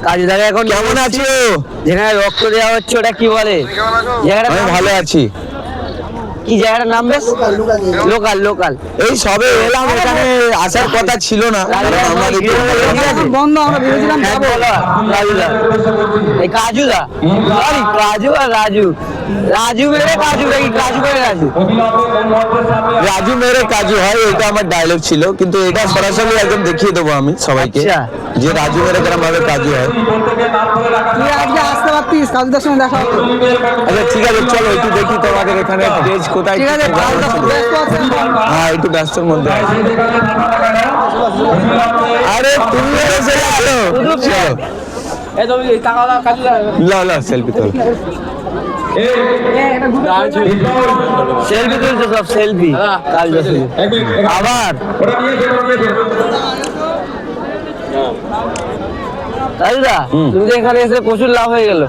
কাজু দাদা এখন কেমন আছো? যেখানে রক্ত দেওয়া হচ্ছে ওটা কি বলে? আমি ভালো আছি। কি জায়গাটার নাম? বেশ লোকাল লোকাল। এই সবে এলাম, এখানে আসার কথা ছিল না, কারণ আমার একটু বন্ধ, আমরা ভেবেছিলাম এই কাজুদা, সরি কাজু আর রাজু, রাজু মেরে কাজু নাকি কাজু মেরে রাজু? রাজু মেরে কাজু হয়, এটা আমার ডায়লগ ছিল, কিন্তু এটা সরাসরি একদম দেখিয়ে দেবো আমি সবাইকে আচ্ছা। যে রাজু মেরে কেরম ভাবে কাজু হয়। তুই আজকে আসতে পারতিস, কাজুদার সঙ্গে দেখা হতো। আচ্ছা ঠিক আছে, চলো একটু দেখি তোমাদের এখানে পেজ কোথায়। ঠিক আছে, হ্যাঁ একটু ব্যস্তর মধ্যে আছি। আরে তুমি এসে গেছো, চলো লা সেলফি তোল। সেলফি তুলছে সব, সেলফি আবার কাজুদা, তুমি তো এখানে এসে প্রচুর লাভ হয়ে গেল।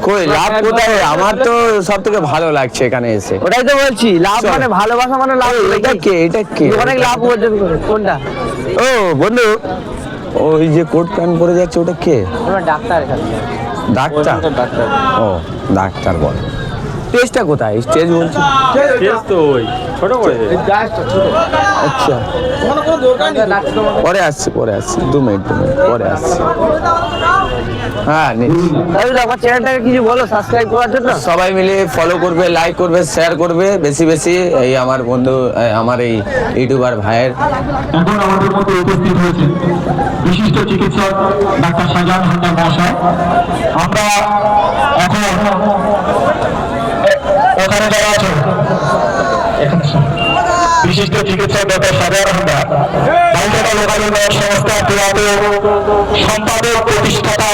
কই লাভ কোথায়? আমার তো সব থেকে ভালো লাগছে এখানে এসে। ওটাই তো বলছি, লাভ চলো। মানে ভালোবাসা মানে লাভ। এটা কে? এটা কে? অনেক লাভ অর্জন করে। কোনটা? ও বন্ধু, ওই যে কোট প্যান্ট পরে যাচ্ছে ওটা কে? আমরা ডাক্তার এখানে। ডাক্তার? ও ডাক্তার বল। স্টেজটা কোথায়? স্টেজ বলছি তো ওই ছোট করে আচ্ছা, পরে আসছি 2 মিনিট পরে আসছি। হ্যাঁ নিচ্ছি। কাজুদা, আমার চ্যানেলটাকে কিছু বলো সাবস্ক্রাইব করার জন্য। সবাই মিলে ফলো করবে, লাইক করবে, শেয়ার করবে বেশি বেশি। এই আমার বন্ধু, আমার এই ইউটিউবার ভাইয়ের। এখন আমাদের মধ্যে উপস্থিত হয়েছেন বিশিষ্ট চিকিৎসক ডাক্তার শাহজাহান হালদার মহাশয়। আমরা এখন ওখানে যারা আছেন, বিশিষ্ট চিকিৎসক ডাক্তার শাহজাহান হালদার, বাংলা লোকাল সংস্থা সম্পাদক প্রতিষ্ঠাতা।